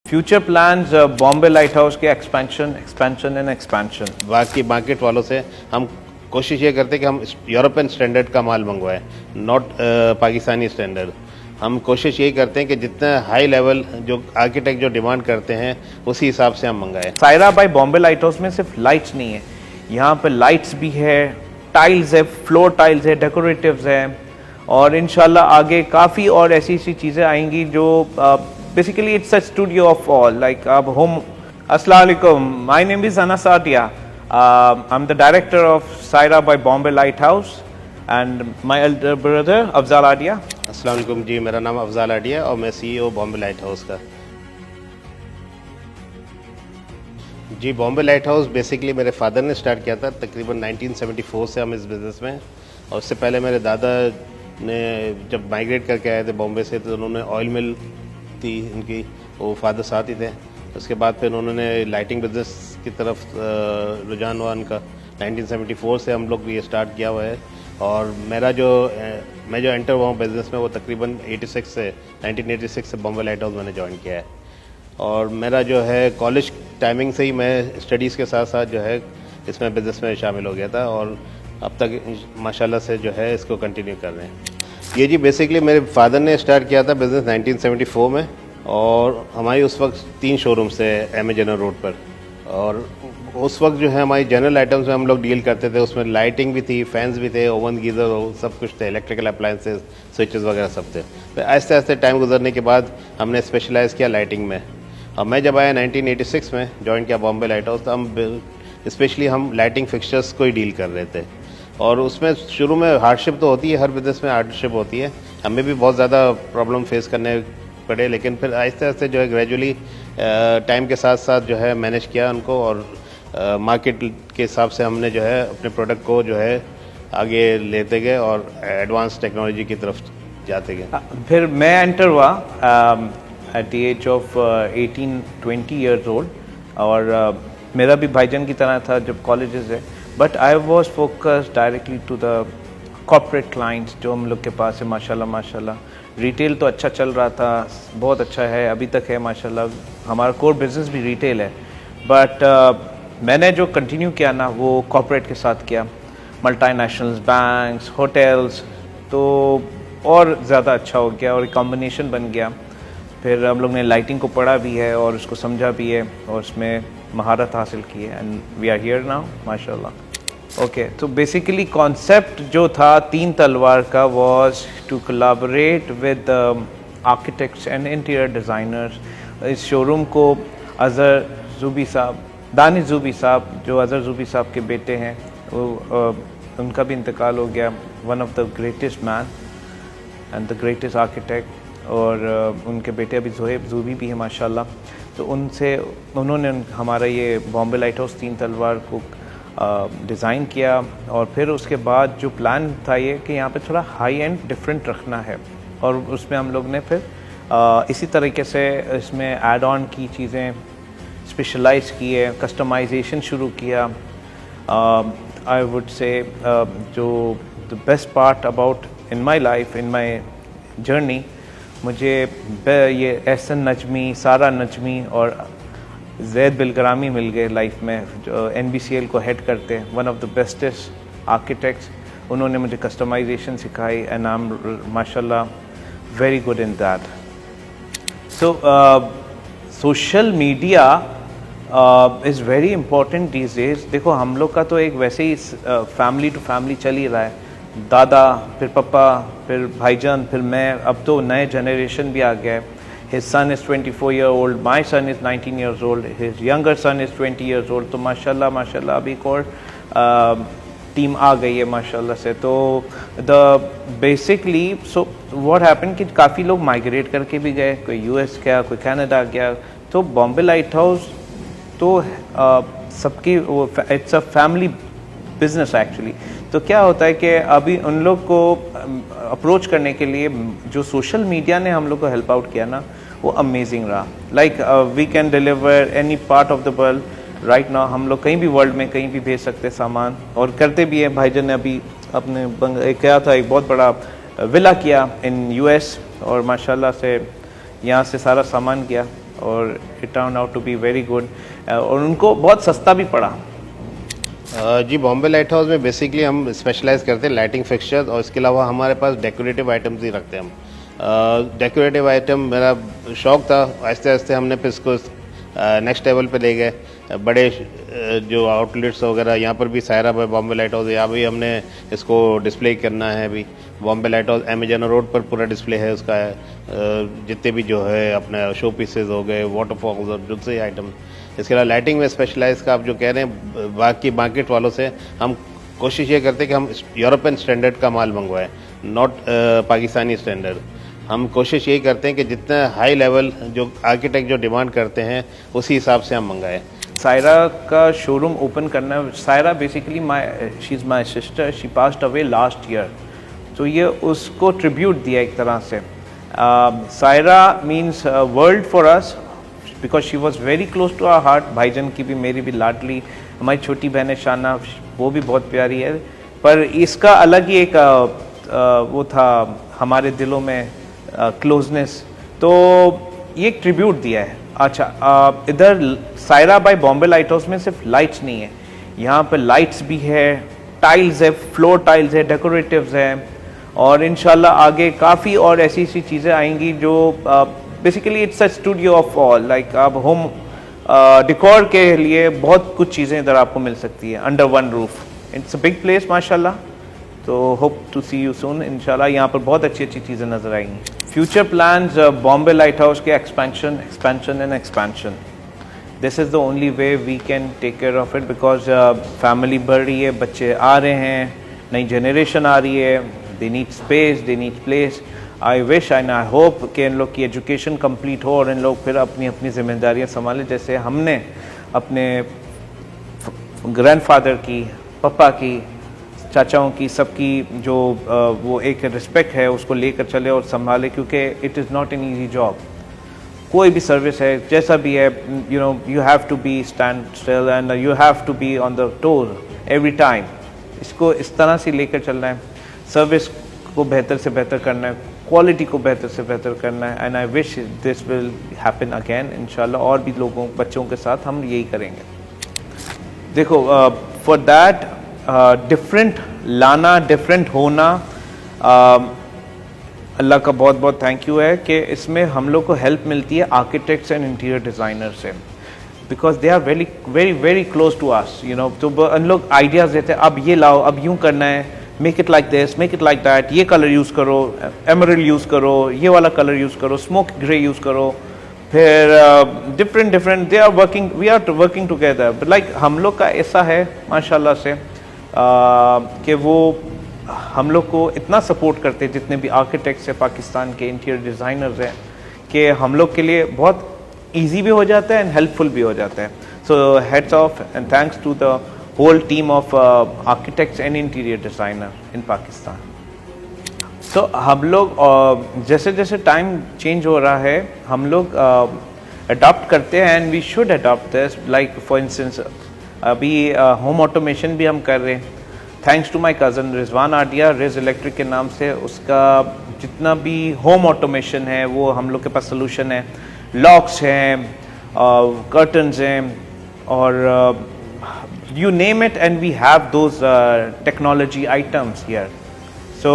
Future plans Bombay light house के expansion and expansion. बाकी market वालों से हम कोशिश ये करते हैं कि हम यूरोपियन स्टैंडर्ड का माल मंगवाएं, नॉट पाकिस्तानी स्टैंडर्ड। हम कोशिश यही करते हैं कि जितना हाई लेवल जो आर्किटेक्ट जो डिमांड करते हैं उसी हिसाब से हम मंगाएं। Saira by Bombay light house में सिर्फ लाइट्स नहीं है, यहाँ पे लाइट्स भी है, टाइल्स है, फ्लोर टाइल्स है, डेकोरेटिव्स है, और इंशाल्लाह आगे काफ़ी और ऐसी चीज़ें आएंगी जो basically it's a studio of all like अब होम। अस्सलाम वालेकुम, my name is Anas Atiya, I am the director of Saira by Bombay light house and my elder brother Afzal Atiya. अस्सलाम वालेकुम जी, मेरा नाम अफजाल आटिया और मैं CEO बॉम्बे लाइट हाउस का। जी, बॉम्बे लाइट हाउस बेसिकली मेरे फादर ने स्टार्ट किया था तकरीबन 1974 से हम इस बिज़नेस में। और उससे पहले मेरे दादा ने जब माइग्रेट करके आए थे बॉम्बे से तो उन्होंने ऑयल मिल थी उनकी, वो फादर साथ ही थे। उसके बाद फिर उन्होंने लाइटिंग बिजनेस की तरफ रुझान हुआ उनका। 1974 से हम लोग ये स्टार्ट किया हुआ है। और मेरा जो मैं जो एंटर हुआ हूँ बिज़नेस में वो तकरीबन 1986 से बॉम्बे लाइट हाउस मैंने ज्वाइन किया है। और मेरा जो है कॉलेज टाइमिंग से ही मैं स्टडीज़ के साथ साथ जो है इसमें बिज़नेस में शामिल हो गया था और अब तक माशाल्लाह से जो है इसको कंटिन्यू कर रहे हैं। ये जी बेसिकली मेरे फादर ने स्टार्ट किया था बिज़नेस 1974 में, और हमारी उस वक्त 3 शोरूम्स थे एम ए जनरल रोड पर। और उस वक्त जो है हमारी जनरल आइटम्स में हम लोग डील करते थे, उसमें लाइटिंग भी थी, फैंस भी थे, ओवन गीज़र सब कुछ थे, इलेक्ट्रिकल अप्लायंसेस, स्विचेस वगैरह सब थे। फिर आहिस्ते आहिस्ते टाइम गुजरने के बाद हमने स्पेशलाइज़ किया लाइटिंग में। और मैं जब आया 1986 में ज्वाइन किया बॉम्बे लाइट हाउस, तो हम स्पेशली हम लाइटिंग फिक्सचर्स को ही डील कर रहे थे। और उसमें शुरू में हार्डशिप तो होती है, हर बिजनेस में हार्डशिप होती है, हमें भी बहुत ज़्यादा प्रॉब्लम फेस करने पड़े, लेकिन फिर आहिस्ते आहिस्ते जो है ग्रेजुअली टाइम के साथ साथ जो है मैनेज किया उनको। और मार्केट के हिसाब से हमने जो है अपने प्रोडक्ट को जो है आगे लेते गए और एडवांस टेक्नोलॉजी की तरफ जाते गए। फिर मैं एंटर हुआ at the age of 18-20 years old, और मेरा भी भाईजान की तरह था जब कॉलेजेस है, but I was focused directly to the corporate clients जो हम लोग के पास है। माशाल्लाह रिटेल तो अच्छा चल रहा था, बहुत अच्छा है, अभी तक है माशाल्लाह, हमारा कोर बिजनेस भी रिटेल है। बट मैंने जो कंटिन्यू किया ना वो कॉर्पोरेट के साथ किया, मल्टीनेशनल्स, बैंक्स, होटल्स, तो और ज़्यादा अच्छा हो गया और एक कॉम्बिनेशन बन गया। फिर हम लोग ने लाइटिंग को पढ़ा भी है और उसको समझा भी है और उसमें महारत हासिल की है, and we are here now माशाल्लाह। ओके, तो बेसिकली कॉन्सेप्ट जो था 3 तलवार का was to collaborate with architects and interior designers. इस शोरूम को अज़हर ज़ूबी साहब, दानिश ज़ूबी साहब जो अज़हर ज़ूबी साहब के बेटे हैं, वो उनका भी इंतकाल हो गया, one of the greatest man and the greatest architect. और उनके बेटे अभी ज़ोहेब ज़ूबी भी है माशाल्लाह। तो उन्होंने हमारा ये बॉम्बे लाइट हाउस 3 तलवार को डिज़ाइन किया। और फिर उसके बाद जो प्लान था ये कि यहाँ पे थोड़ा हाई एंड डिफरेंट रखना है, और उसमें हम लोग ने फिर इसी तरीके से इसमें ऐड ऑन की चीज़ें स्पेशलाइज किए, कस्टमाइजेशन शुरू किया। आई वुड से जो the best part about in my life, in my journey, मुझे ये एहसन नजमी, सारा नजमी और जैद बिलग्रामी मिल गए लाइफ में, जो NBCL को हेड करते हैं, one of the bestest architects. उन्होंने मुझे कस्टमाइजेशन सिखाई एंड आई एम माशाल्लाह very good in that. So social media is very important these days. देखो हम लोग का तो एक वैसे ही फैमिली टू फैमिली चल ही रहा है, दादा, फिर पापा, फिर भाईजान, फिर मैं, अब तो नए जनरेशन भी आ गया है। His son is 24 years old, my son is 19 years old, his younger son is 20 years old। तो माशाल्लाह अभी एक और टीम आ गई है माशाल्लाह से। तो the basically so what happen कि काफ़ी लोग माइग्रेट करके भी गए, कोई US गया, कोई कनाडा गया। तो बॉम्बे लाइट हाउस तो सबकी it's a family business actually. तो क्या होता है कि अभी उन लोग को अप्रोच करने के लिए जो सोशल मीडिया ने हम लोग को हेल्प आउट किया ना, वो अमेजिंग रहा। Like we can deliver any part of the world right now. हम लोग कहीं भी वर्ल्ड में कहीं भी भेज सकते सामान, और करते भी हैं। भाईजान ने अभी अपने क्या था, एक बहुत बड़ा विला किया इन US, और माशाल्लाह से यहाँ से सारा सामान गया। और it turn out to be very good और उनको बहुत सस्ता भी पड़ा। जी बॉम्बे लाइट हाउस में बेसिकली हम स्पेशलाइज करते हैं लाइटिंग फिक्सचर्स और इसके अलावा हमारे पास डेकोरेटिव आइटम्स ही रखते हैं हम। डेकोरेटिव आइटम मेरा शौक था, आहिस्ते आहिस्ते हमने फिर इसको नेक्स्ट लेवल पे ले गए। बड़े जो आउटलेट्स वगैरह यहाँ पर भी Saira by Bombay light house, यहाँ भी हमने इसको डिस्प्ले करना है। अभी Bombay light house Amazon road पर पूरा डिस्प्ले है उसका जितने भी जो है अपने शो पीसेज हो गए, वाटरफॉल्स और दूसरे आइटम। इसके अलावा लाइटिंग में स्पेशलाइज का आप जो कह रहे हैं, बाकी मार्केट वालों से हम कोशिश ये करते हैं कि हम यूरोपियन स्टैंडर्ड का माल मंगवाएं, नॉट पाकिस्तानी स्टैंडर्ड। हम कोशिश यही करते हैं कि जितना हाई लेवल जो आर्किटेक्ट जो डिमांड करते हैं उसी हिसाब से हम मंगाएं। सायरा का शोरूम ओपन करना, Saira basically she is my sister, she passed away last year, तो ये उसको ट्रिब्यूट दिया एक तरह से। Saira means world for us because she was very close to our heart. भाईजान की भी, मेरी भी लाडली, हमारी छोटी बहन है शाना, वो भी बहुत प्यारी है, पर इसका अलग ही एक वो था हमारे दिलों में क्लोजनेस, तो ये एक ट्रिब्यूट दिया है। अच्छा, इधर Saira by Bombay light house में सिर्फ लाइट्स नहीं है, यहाँ पर लाइट्स भी है, टाइल्स है, फ्लोर टाइल्स है, डेकोरेटिव्स है, और इंशाल्लाह आगे काफ़ी और ऐसी ऐसी चीज़ें आएंगी जो basically it's a studio of all, like आप होम डिकोर के लिए बहुत कुछ चीज़ें इधर आपको मिल सकती है under one roof. It's a big place माशाल्लाह, तो hope to see you soon इंशाल्लाह। यहाँ पर बहुत अच्छी अच्छी चीज़ें नज़र आएंगी। Future plans Bombay light house के expansion and expansion, this is the only way we can take care of it, because family बढ़ रही है, बच्चे आ रहे हैं, नई जनरेशन आ रही है, they need space, they need place. I wish and I hope कि इन लोग की एजुकेशन कंप्लीट हो और इन लोग फिर अपनी अपनी जिम्मेदारियां संभालें, जैसे हमने अपने ग्रैंडफादर की, पापा की, चाचाओं की, सबकी जो वो एक रिस्पेक्ट है उसको लेकर चले और संभाले, क्योंकि it is not an easy job. कोई भी सर्विस है, जैसा भी है, you know, you have to be stand still and you have to be on the toes every time. इसको इस तरह से लेकर चलना है, सर्विस को बेहतर से बेहतर करना है, क्वालिटी को बेहतर से बेहतर करना है, and I wish this will happen again इंशाल्लाह। और भी लोगों, बच्चों के साथ हम यही करेंगे। देखो, फॉर दैट डिफरेंट लाना, डिफरेंट होना, अल्लाह का बहुत बहुत थैंक यू है कि इसमें हम लोग को हेल्प मिलती है आर्किटेक्ट्स एंड इंटीरियर डिज़ाइनर से, because they are very very very close to us, you know. तो उन लोग आइडियाज़ देते हैं, अब ये लाओ, अब यूँ करना है, make it like this, make it like that, ये कलर यूज़ करो, एमरल्ड यूज़ करो, ये वाला कलर यूज़ करो, स्मोक ग्रे यूज़ करो, फिर different different they are working, we are working together. But like हम लोग का ऐसा है माशाल्लाह से कि वो हम लोग को इतना सपोर्ट करते हैं, जितने भी आर्किटेक्ट्स हैं पाकिस्तान के, इंटीरियर डिज़ाइनर्स हैं, कि हम लोग के लिए बहुत ईजी भी हो जाता है एंड हेल्पफुल भी हो जाता है। So hats off and thanks to the whole team of architects and interior designer in Pakistan. तो हम लोग जैसे जैसे टाइम चेंज हो रहा है, हम लोग अडॉप्ट करते हैं, and we should adopt this. Like for instance अभी होम ऑटोमेशन भी हम कर रहे हैं, thanks to my cousin Rizwan Adia, Riz electric के नाम से। उसका जितना भी होम ऑटोमेशन है वो हम लोग के पास सोल्यूशन है। लॉक्स हैं, कर्टन्स हैं, और you name it and we have those technology items here, so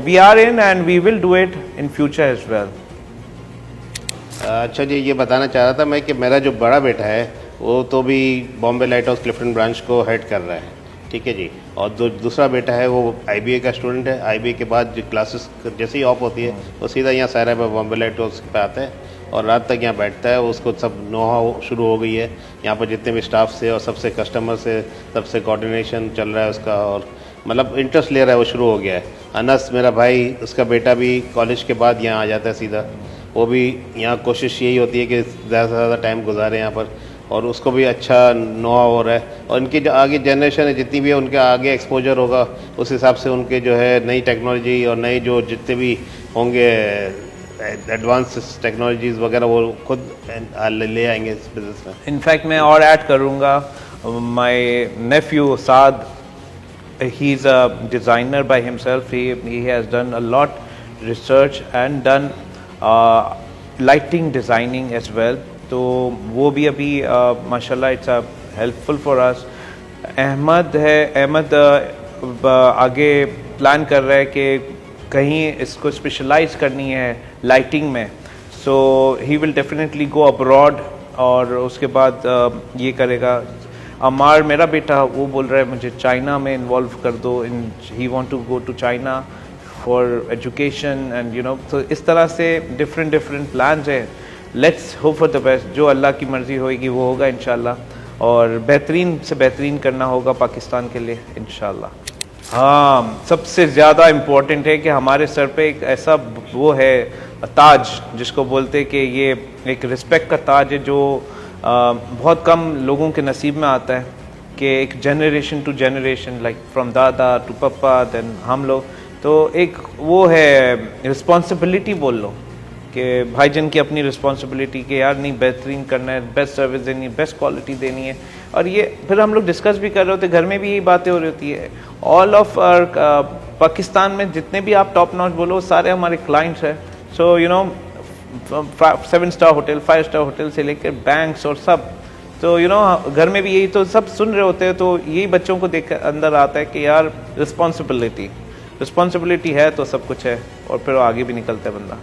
we are in and we will do it in future as well. अच्छा जी, ये बताना चाह रहा था मैं कि मेरा जो बड़ा बेटा है वो तो भी Bombay light house Clifton branch को हेड कर रहा है, ठीक है जी। और दूसरा बेटा है वो IBA का स्टूडेंट है। IBA के बाद जो क्लासेस जैसे ही ऑफ होती है वो सीधा यहाँ सायरा पे बॉम्बे लाइट हाउस पे आता है और रात तक यहाँ बैठता है। उसको सब नो-हाउ शुरू हो गई है, यहाँ पर जितने भी स्टाफ से और सबसे कस्टमर से सबसे कोऑर्डिनेशन चल रहा है उसका, और मतलब इंटरेस्ट ले रहा है, वो शुरू हो गया है। अनस मेरा भाई, उसका बेटा भी कॉलेज के बाद यहाँ आ जाता है सीधा, वो भी यहाँ कोशिश यही होती है कि ज़्यादा से ज़्यादा टाइम गुजारे यहाँ पर, और उसको भी अच्छा नो-हाउ हो रहा है। और इनकी जो आगे जनरेशन है जितनी भी है, उनके आगे एक्सपोजर होगा, उस हिसाब से उनके जो है नई टेक्नोलॉजी और नई जो जितने भी होंगे एडवांस टेक्नोलॉजीज वगैरह वो खुद ले आएंगे इस बिजनेस में। इनफैक्ट मैं और ऐड करूँगा, my nephew Saad, he is a designer by himself, he has done a lot research and done lighting designing as well. तो वो भी अभी माशाल्लाह it's helpful for us. Ahmed है, अहमद आगे प्लान कर रहा है कि कहीं इसको स्पेशलाइज करनी है लाइटिंग में, so he will definitely go abroad और उसके बाद ये करेगा। अमार मेरा बेटा वो बोल रहा है मुझे चाइना में इन्वॉल्व कर दो, and he want to go to China for education and you know, तो इस तरह से डिफरेंट प्लान्स है। Let's hope for the best, जो अल्लाह की मर्ज़ी होगी वो होगा इंशाल्लाह, और बेहतरीन से बेहतरीन करना होगा पाकिस्तान के लिए इंशाल्लाह। हाँ, सबसे ज़्यादा इम्पोर्टेंट है कि हमारे सर पे एक ऐसा वो है ताज, जिसको बोलते हैं कि ये एक रिस्पेक्ट का ताज है, जो बहुत कम लोगों के नसीब में आता है कि एक generation to generation, like from दादा टू पापा देन हम लोग, तो एक वो है रिस्पॉन्सिबिलिटी बोल लो कि भाईजान की अपनी रिस्पॉन्सिबिलिटी कि यार नहीं बेहतरीन करना है, बेस्ट सर्विस देनी है, बेस्ट क्वालिटी देनी है। और ये फिर हम लोग डिस्कस भी कर रहे होते, घर में भी यही बातें हो रही होती है। ऑल ऑफ पाकिस्तान में जितने भी आप टॉप नॉच बोलो सारे हमारे क्लाइंट्स हैं। So you know 7 star hotel, 5 star hotel से लेकर बैंक्स और सब, तो यू नो घर में भी यही तो सब सुन रहे होते हैं, तो यही बच्चों को देख अंदर आता है कि यार रिस्पॉन्सिबिलिटी है तो सब कुछ है, और फिर आगे भी निकलता है बंदा।